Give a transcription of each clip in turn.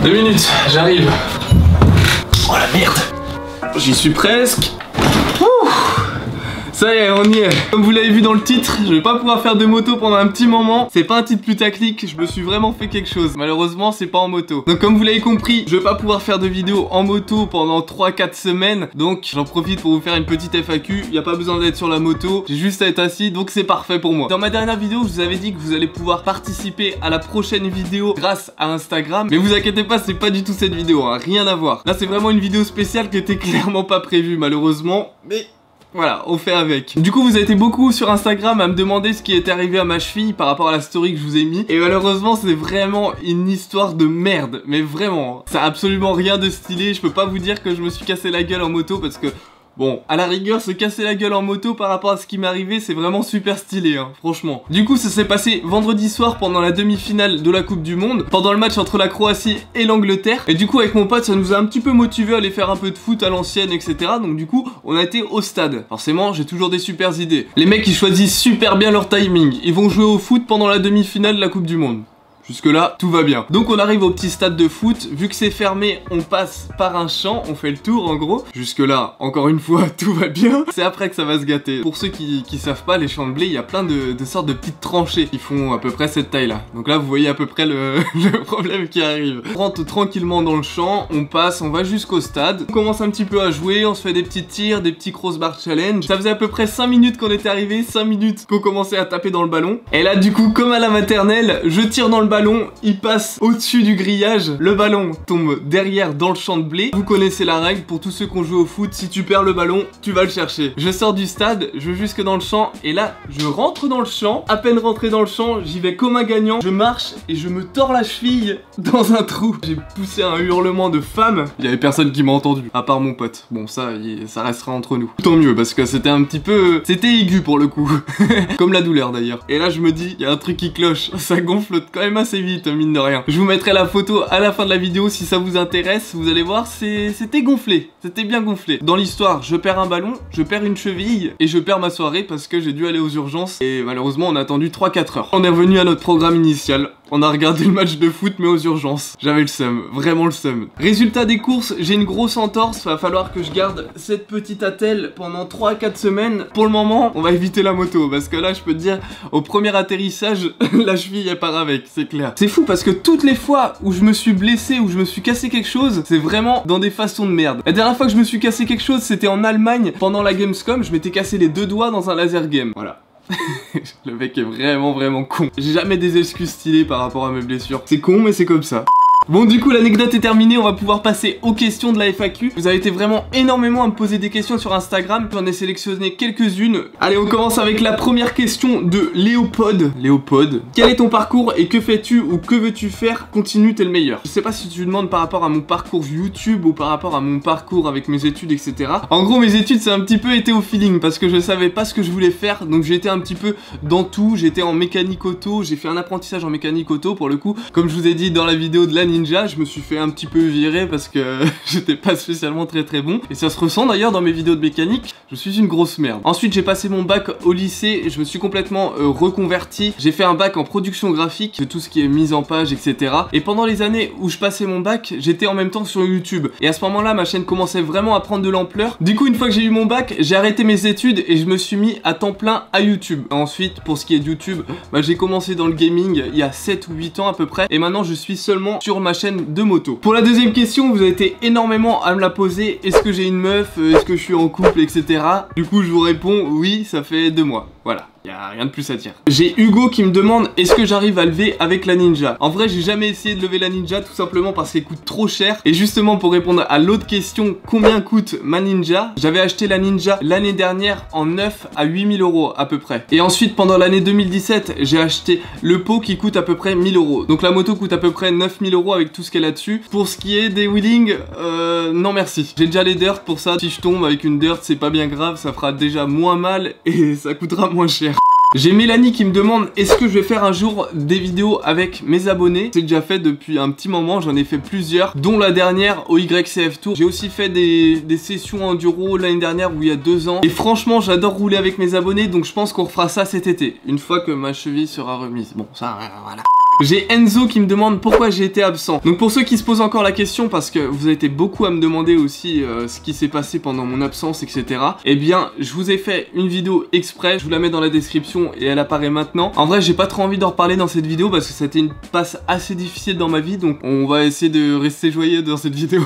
2 minutes, j'arrive. Oh la merde. J'y suis presque. Ouh. Ça y est, on y est. Comme vous l'avez vu dans le titre, je vais pas pouvoir faire de moto pendant un petit moment. C'est pas un titre putaclic, je me suis vraiment fait quelque chose. Malheureusement, c'est pas en moto. Donc comme vous l'avez compris, je vais pas pouvoir faire de vidéo en moto pendant 3-4 semaines. Donc j'en profite pour vous faire une petite FAQ. Y a pas besoin d'être sur la moto, j'ai juste à être assis, donc c'est parfait pour moi. Dans ma dernière vidéo, je vous avais dit que vous allez pouvoir participer à la prochaine vidéo grâce à Instagram. Mais vous inquiétez pas, c'est pas du tout cette vidéo, hein. Rien à voir. Là, c'est vraiment une vidéo spéciale qui était clairement pas prévue, malheureusement. Mais voilà, on fait avec. Du coup, vous avez été beaucoup sur Instagram à me demander ce qui était arrivé à ma cheville par rapport à la story que je vous ai mis. Et malheureusement, c'est vraiment une histoire de merde. Mais vraiment, ça a absolument rien de stylé. Je peux pas vous dire que je me suis cassé la gueule en moto parce que... bon, à la rigueur, se casser la gueule en moto par rapport à ce qui m'est arrivé, c'est vraiment super stylé, hein, franchement. Du coup, ça s'est passé vendredi soir pendant la demi-finale de la Coupe du Monde, pendant le match entre la Croatie et l'Angleterre. Et du coup, avec mon pote, ça nous a un petit peu motivé à aller faire un peu de foot à l'ancienne, etc. Donc du coup, on a été au stade. Forcément, j'ai toujours des super idées. Les mecs, ils choisissent super bien leur timing. Ils vont jouer au foot pendant la demi-finale de la Coupe du Monde. Jusque là, tout va bien. Donc on arrive au petit stade de foot. Vu que c'est fermé, on passe par un champ. On fait le tour en gros. Jusque là, encore une fois, tout va bien. C'est après que ça va se gâter. Pour ceux qui savent pas, les champs de blé, il y a plein de sortes de petites tranchées qui font à peu près cette taille là. Donc là, vous voyez à peu près le problème qui arrive. On rentre tranquillement dans le champ. On passe, on va jusqu'au stade. On commence un petit peu à jouer. On se fait des petits tirs, des petits crossbar challenge. Ça faisait à peu près 5 minutes qu'on était arrivé. 5 minutes qu'on commençait à taper dans le ballon. Et là, du coup, comme à la maternelle, je tire dans le ballon. Il passe au-dessus du grillage, le ballon tombe derrière dans le champ de blé. Vous connaissez la règle, pour tous ceux qui ont joué au foot, si tu perds le ballon, tu vas le chercher. Je sors du stade, je vais jusque dans le champ et là, je rentre dans le champ. À peine rentré dans le champ, j'y vais comme un gagnant. Je marche et je me tords la cheville dans un trou. J'ai poussé un hurlement de femme. Il y avait personne qui m'a entendu, à part mon pote. Bon, ça restera entre nous. Tant mieux, parce que c'était un petit peu... c'était aigu pour le coup. Comme la douleur d'ailleurs. Et là, je me dis, il y a un truc qui cloche. Ça gonfle quand même assez vite. Mine de rien. Je vous mettrai la photo à la fin de la vidéo si ça vous intéresse. Vous allez voir, c'était gonflé. C'était bien gonflé. Dans l'histoire, je perds un ballon, je perds une cheville et je perds ma soirée parce que j'ai dû aller aux urgences. Et malheureusement, on a attendu 3-4 heures. On est revenu à notre programme initial. On a regardé le match de foot mais aux urgences. J'avais le seum, vraiment le seum. Résultat des courses, j'ai une grosse entorse. Va falloir que je garde cette petite attelle pendant 3-4 semaines. Pour le moment, on va éviter la moto parce que là, je peux te dire, au premier atterrissage, la cheville elle part avec, c'est clair. C'est fou parce que toutes les fois où je me suis blessé, où je me suis cassé quelque chose, c'est vraiment dans des façons de merde. La dernière fois que je me suis cassé quelque chose, c'était en Allemagne pendant la Gamescom. Je m'étais cassé les 2 doigts dans un laser game. Voilà. Le mec est vraiment con. J'ai jamais des excuses stylées par rapport à mes blessures. C'est con mais c'est comme ça. Bon, du coup l'anecdote est terminée, on va pouvoir passer aux questions de la FAQ. Vous avez été vraiment énormément à me poser des questions sur Instagram, j'en ai sélectionné quelques-unes. Allez, on commence avec la première question de Léopold. Léopold, quel est ton parcours et que fais-tu ou que veux-tu faire? Continue, t'es le meilleur. Je sais pas si tu demandes par rapport à mon parcours YouTube ou par rapport à mon parcours avec mes études, etc. En gros, mes études, c'est un petit peu été au feeling parce que je savais pas ce que je voulais faire, donc j'ai été un petit peu dans tout. J'étais en mécanique auto, j'ai fait un apprentissage en mécanique auto pour le coup. Comme je vous ai dit dans la vidéo de la Ninja, je me suis fait un petit peu virer parce que j'étais pas spécialement très bon. Et ça se ressent d'ailleurs dans mes vidéos de mécanique, je suis une grosse merde. Ensuite j'ai passé mon bac au lycée, je me suis complètement reconverti. J'ai fait un bac en production graphique, de tout ce qui est mise en page, etc. Et pendant les années où je passais mon bac, j'étais en même temps sur YouTube. Et à ce moment là, ma chaîne commençait vraiment à prendre de l'ampleur. Du coup, une fois que j'ai eu mon bac, j'ai arrêté mes études et je me suis mis à temps plein à YouTube. Ensuite, pour ce qui est de YouTube, j'ai commencé dans le gaming il y a 7 ou 8 ans à peu près. Et maintenant je suis seulement sur ma chaîne de moto. Pour la deuxième question, vous avez été énormément à me la poser. Est-ce que j'ai une meuf? Est-ce que je suis en couple, etc. Du coup, je vous réponds oui, ça fait 2 mois. Voilà. Y'a rien de plus à dire. J'ai Hugo qui me demande est-ce que j'arrive à lever avec la Ninja. En vrai, j'ai jamais essayé de lever la Ninja tout simplement parce qu'elle coûte trop cher. Et justement, pour répondre à l'autre question, combien coûte ma Ninja? J'avais acheté la Ninja l'année dernière en 9 à 8000 € à peu près. Et ensuite, pendant l'année 2017, j'ai acheté le pot qui coûte à peu près 1000 €. Donc la moto coûte à peu près 9000 € avec tout ce qu'elle a dessus. Pour ce qui est des wheelings, non merci. J'ai déjà les dirt pour ça. Si je tombe avec une dirt, c'est pas bien grave, ça fera déjà moins mal et ça coûtera moins cher. J'ai Mélanie qui me demande est-ce que je vais faire un jour des vidéos avec mes abonnés. C'est déjà fait depuis un petit moment, j'en ai fait plusieurs, dont la dernière au YCF Tour. J'ai aussi fait des sessions enduro l'année dernière ou il y a 2 ans. Et franchement, j'adore rouler avec mes abonnés, donc je pense qu'on refera ça cet été, une fois que ma cheville sera remise. Bon, ça, voilà. J'ai Enzo qui me demande pourquoi j'ai été absent. Donc pour ceux qui se posent encore la question, parce que vous avez été beaucoup à me demander aussi ce qui s'est passé pendant mon absence, etc. Eh bien, je vous ai fait une vidéo exprès, je vous la mets dans la description et elle apparaît maintenant. En vrai, j'ai pas trop envie d'en reparler dans cette vidéo parce que c'était une passe assez difficile dans ma vie, donc on va essayer de rester joyeux dans cette vidéo.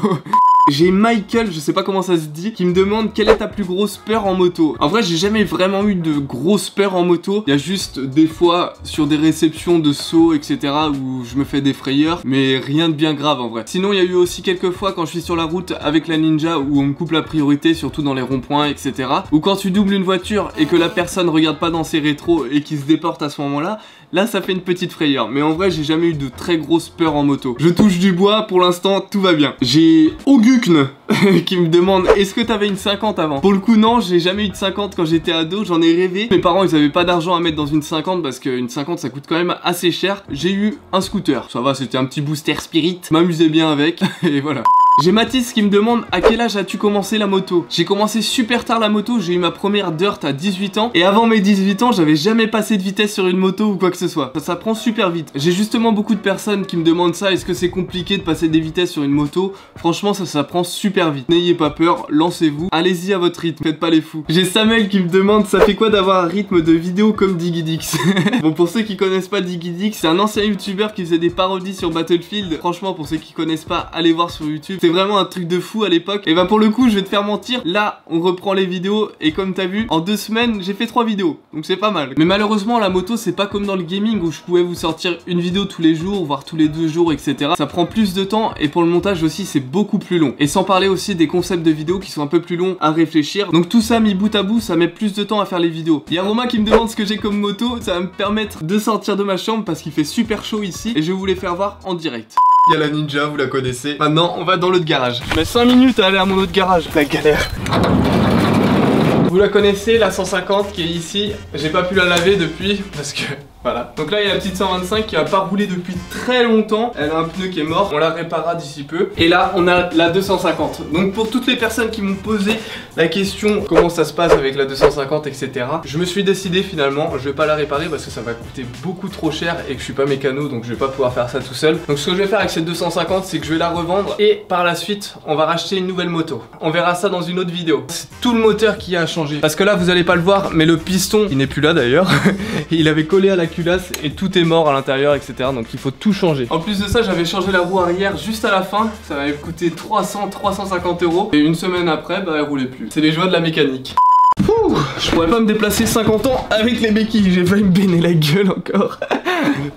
J'ai Michael, je sais pas comment ça se dit, qui me demande quelle est ta plus grosse peur en moto. En vrai, j'ai jamais vraiment eu de grosse peur en moto. Il y a juste des fois sur des réceptions de sauts, etc. où je me fais des frayeurs, mais rien de bien grave en vrai. Sinon, il y a eu aussi quelques fois quand je suis sur la route avec la Ninja où on me coupe la priorité, surtout dans les ronds-points, etc. Ou quand tu doubles une voiture et que la personne regarde pas dans ses rétros et qui se déporte à ce moment-là. Là, ça fait une petite frayeur. Mais en vrai, j'ai jamais eu de très grosse peur en moto. Je touche du bois, pour l'instant, tout va bien. J'ai Ogukne qui me demande est-ce que t'avais une 50 avant? Pour le coup, non, j'ai jamais eu de 50 quand j'étais ado. J'en ai rêvé. Mes parents, ils avaient pas d'argent à mettre dans une 50 parce qu'une 50, ça coûte quand même assez cher. J'ai eu un scooter. Ça va, c'était un petit booster spirit. M'amusais bien avec. Et voilà. J'ai Mathis qui me demande à quel âge as-tu commencé la moto? J'ai commencé super tard la moto, j'ai eu ma première dirt à 18 ans et avant mes 18 ans j'avais jamais passé de vitesse sur une moto ou quoi que ce soit. Ça prend super vite. J'ai justement beaucoup de personnes qui me demandent ça, est-ce que c'est compliqué de passer des vitesses sur une moto? Franchement ça prend super vite. N'ayez pas peur, lancez-vous, allez-y à votre rythme, faites pas les fous. J'ai Samuel qui me demande ça fait quoi d'avoir un rythme de vidéo comme Digidix? Bon, pour ceux qui connaissent pas Digidix, c'est un ancien youtubeur qui faisait des parodies sur Battlefield. Franchement pour ceux qui connaissent pas, allez voir sur YouTube. C'est vraiment un truc de fou à l'époque. Et bah pour le coup je vais te faire mentir. Là on reprend les vidéos et comme t'as vu en 2 semaines j'ai fait 3 vidéos. Donc c'est pas mal. Mais malheureusement la moto c'est pas comme dans le gaming où je pouvais vous sortir une vidéo tous les jours, voire tous les 2 jours, etc. Ça prend plus de temps et pour le montage aussi c'est beaucoup plus long. Et sans parler aussi des concepts de vidéos qui sont un peu plus longs à réfléchir. Donc tout ça mis bout à bout ça met plus de temps à faire les vidéos. Il y a Romain qui me demande ce que j'ai comme moto. Ça va me permettre de sortir de ma chambre parce qu'il fait super chaud ici et je vais vous les faire voir en direct. Il y a la Ninja, vous la connaissez. Maintenant, on va dans l'autre garage. Je mets 5 minutes à aller à mon autre garage. La galère. Vous la connaissez, la 150 qui est ici. J'ai pas pu la laver depuis parce que... Voilà. Donc là il y a la petite 125 qui a pas roulé depuis très longtemps. Elle a un pneu qui est mort. On la réparera d'ici peu. Et là on a la 250. Donc pour toutes les personnes qui m'ont posé la question comment ça se passe avec la 250 etc. Je me suis décidé finalement je vais pas la réparer parce que ça va coûter beaucoup trop cher et que je suis pas mécano donc je vais pas pouvoir faire ça tout seul. Donc ce que je vais faire avec cette 250 c'est que je vais la revendre et par la suite on va racheter une nouvelle moto. On verra ça dans une autre vidéo. C'est tout le moteur qui a changé. Parce que là vous allez pas le voir mais le piston il n'est plus là d'ailleurs. Il avait collé à la culasse et tout est mort à l'intérieur etc. Donc il faut tout changer. En plus de ça j'avais changé la roue arrière juste à la fin. Ça m'avait coûté 350 € et une semaine après bah elle roulait plus. C'est les joies de la mécanique. Ouh, je pourrais pas me déplacer 50 ans avec les béquilles, j'ai failli me béner la gueule encore.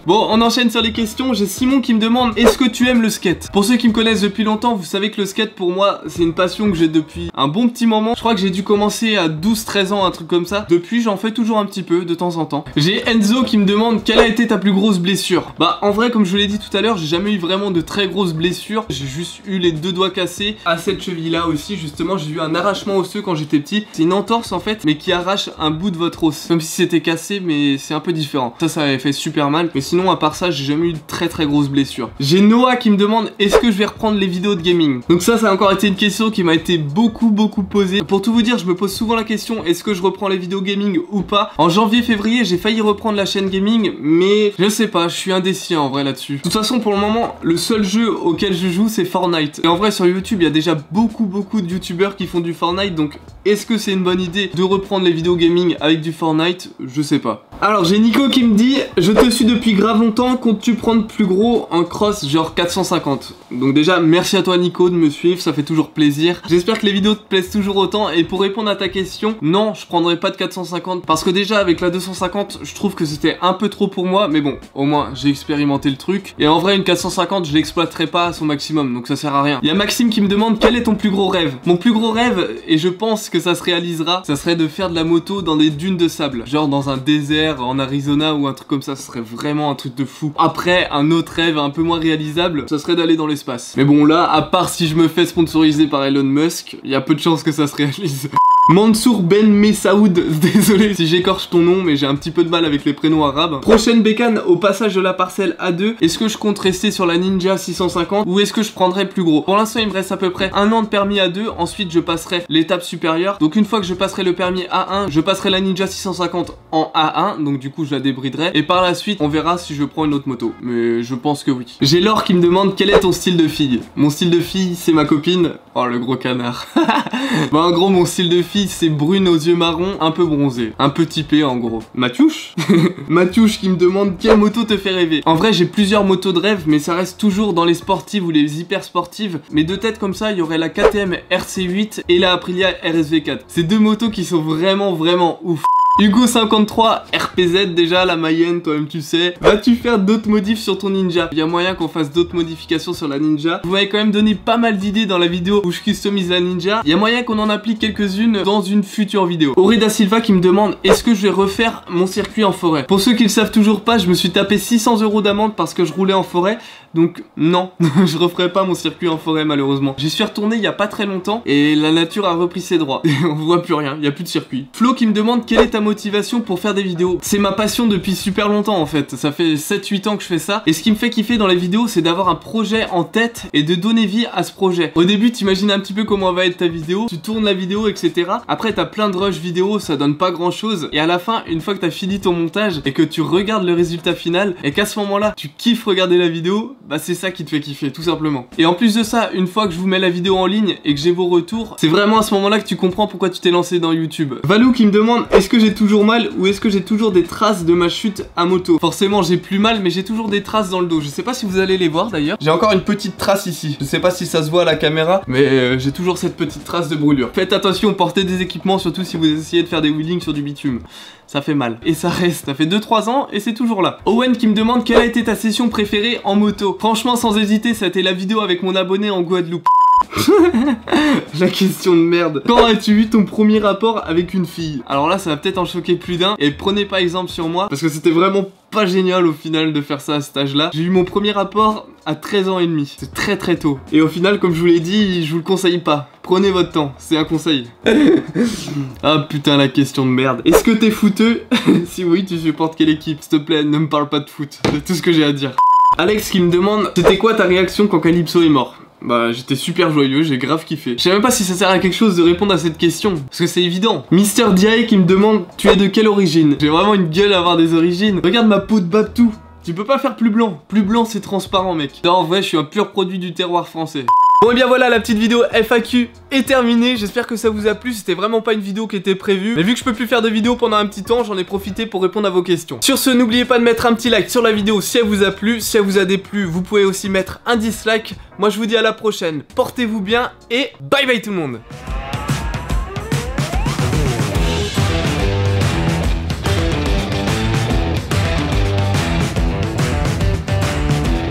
Bon, on enchaîne sur les questions. J'ai Simon qui me demande est-ce que tu aimes le skate? Pour ceux qui me connaissent depuis longtemps, vous savez que le skate pour moi c'est une passion que j'ai depuis un bon petit moment. Je crois que j'ai dû commencer à 12-13 ans, un truc comme ça. Depuis j'en fais toujours un petit peu de temps en temps. J'ai Enzo qui me demande quelle a été ta plus grosse blessure? Bah en vrai comme je vous l'ai dit tout à l'heure, j'ai jamais eu vraiment de très grosses blessures. J'ai juste eu les 2 doigts cassés. À cette cheville là aussi justement j'ai eu un arrachement osseux quand j'étais petit. C'est une entorse en fait mais qui arrache un bout de votre os. Comme si c'était cassé mais c'est un peu différent. Ça avait fait super mal. Mais sinon à part ça j'ai jamais eu de très grosses blessures. J'ai Noah qui me demande est-ce que je vais reprendre les vidéos de gaming? Donc ça a encore été une question qui m'a été beaucoup posée. Pour tout vous dire je me pose souvent la question est-ce que je reprends les vidéos gaming ou pas? En janvier-février j'ai failli reprendre la chaîne gaming mais je sais pas, je suis indécis en vrai là-dessus. De toute façon pour le moment le seul jeu auquel je joue c'est Fortnite. Et en vrai sur YouTube il y a déjà beaucoup de youtubeurs qui font du Fortnite donc est-ce que c'est une bonne idée de reprendre les vidéos gaming avec du Fortnite? Je sais pas. Alors j'ai Nico qui me dit je te suis depuis grave longtemps, comptes-tu prendre plus gros en cross genre 450? Donc déjà merci à toi Nico de me suivre, ça fait toujours plaisir. J'espère que les vidéos te plaisent toujours autant et pour répondre à ta question, non je prendrai pas de 450 parce que déjà avec la 250 je trouve que c'était un peu trop pour moi mais bon au moins j'ai expérimenté le truc et en vrai une 450 je l'exploiterai pas à son maximum donc ça sert à rien. Il y a Maxime qui me demande quel est ton plus gros rêve? Mon plus gros rêve et je pense que ça se réalisera, ça serait de faire de la moto dans des dunes de sable, genre dans un désert en Arizona ou un truc comme ça, ce serait vraiment un truc de fou. Après un autre rêve un peu moins réalisable, ça serait d'aller dans l'espace. Mais bon là, à part si je me fais sponsoriser par Elon Musk, il y a peu de chances que ça se réalise. Mansour Ben Messaoud, désolé si j'écorche ton nom, mais j'ai un petit peu de mal avec les prénoms arabes. Prochaine bécane au passage de la parcelle A2, est-ce que je compte rester sur la Ninja 650 ou est-ce que je prendrai plus gros? Pour l'instant il me reste à peu près 1 an de permis A2, ensuite je passerai l'étape supérieure. Donc une fois que je passerai le permis A1, je passerai la Ninja 650 en A1, donc du coup je la débriderai. Et par la suite on verra si je prends une autre moto, mais je pense que oui. J'ai Laure qui me demande quel est ton style de fille. Mon style de fille c'est ma copine. Oh le gros canard. Bah en gros mon style de fille c'est brune aux yeux marrons, un peu bronzée, un peu typée en gros. Mathiouche Mathiouche qui me demande quelle moto te fait rêver. En vrai j'ai plusieurs motos de rêve, mais ça reste toujours dans les sportives ou les hyper sportives. Mais de tête comme ça il y aurait la KTM RC8 et la Aprilia RSV4. C'est deux motos qui sont vraiment ouf. Hugo53 RPZ, déjà la Mayenne, toi-même tu sais. Vas-tu faire d'autres modifs sur ton Ninja? Il y a moyen qu'on fasse d'autres modifications sur la Ninja. Vous m'avez quand même donné pas mal d'idées dans la vidéo où je customise la Ninja. Il y a moyen qu'on en applique quelques-unes dans une future vidéo. Aurida Silva qui me demande est-ce que je vais refaire mon circuit en forêt? Pour ceux qui le savent toujours pas, je me suis tapé 600 € d'amende parce que je roulais en forêt. Donc non, je referai pas mon circuit en forêt malheureusement. J'y suis retourné il y a pas très longtemps et la nature a repris ses droits. On voit plus rien, il y a plus de circuit. Flo qui me demande quelle est ta motivation pour faire des vidéos. C'est ma passion depuis super longtemps en fait. Ça fait 7-8 ans que je fais ça. Et ce qui me fait kiffer dans les vidéos, c'est d'avoir un projet en tête et de donner vie à ce projet. Au début, t'imagines un petit peu comment va être ta vidéo. Tu tournes la vidéo, etc. Après, t'as plein de rushs vidéo, ça donne pas grand chose. Et à la fin, une fois que t'as fini ton montage et que tu regardes le résultat final et qu'à ce moment-là, tu kiffes regarder la vidéo, bah c'est ça qui te fait kiffer, tout simplement. Et en plus de ça, une fois que je vous mets la vidéo en ligne et que j'ai vos retours, c'est vraiment à ce moment-là que tu comprends pourquoi tu t'es lancé dans YouTube. Valou qui me demande est-ce que j'ai toujours mal ou est-ce que j'ai toujours des traces de ma chute à moto? Forcément j'ai plus mal, mais j'ai toujours des traces dans le dos. Je sais pas si vous allez les voir d'ailleurs. J'ai encore une petite trace ici. Je sais pas si ça se voit à la caméra, mais j'ai toujours cette petite trace de brûlure. Faites attention, portez des équipements, surtout si vous essayez de faire des wheelings sur du bitume. Ça fait mal. Et ça reste. Ça fait 2-3 ans et c'est toujours là. Owen qui me demande quelle a été ta session préférée en moto. Franchement, sans hésiter, ça a été la vidéo avec mon abonné en Guadeloupe. La question de merde. Quand as-tu eu ton premier rapport avec une fille? Alors là ça va peut-être en choquer plus d'un. Et prenez pas exemple sur moi parce que c'était vraiment pas génial au final de faire ça à cet âge là. J'ai eu mon premier rapport à 13 ans et demi. C'est très tôt. Et au final comme je vous l'ai dit, je vous le conseille pas. Prenez votre temps, c'est un conseil. Ah putain la question de merde. Est-ce que t'es footeux? Si oui, tu supportes quelle équipe? S'il te plaît, ne me parle pas de foot. C'est tout ce que j'ai à dire. Alex qui me demande c'était quoi ta réaction quand Calypso est mort? Bah j'étais super joyeux, j'ai grave kiffé. Je sais même pas si ça sert à quelque chose de répondre à cette question, parce que c'est évident. Mister Diaye qui me demande tu es de quelle origine? J'ai vraiment une gueule à avoir des origines. Regarde ma peau de Babtou. Tu peux pas faire plus blanc. Plus blanc c'est transparent mec. Non en vrai je suis un pur produit du terroir français. Bon et bien voilà, la petite vidéo FAQ est terminée. J'espère que ça vous a plu. C'était vraiment pas une vidéo qui était prévue, mais vu que je peux plus faire de vidéo pendant un petit temps, j'en ai profité pour répondre à vos questions. Sur ce, n'oubliez pas de mettre un petit like sur la vidéo si elle vous a plu. Si elle vous a déplu, vous pouvez aussi mettre un dislike. Moi je vous dis à la prochaine, portez-vous bien et bye bye tout le monde.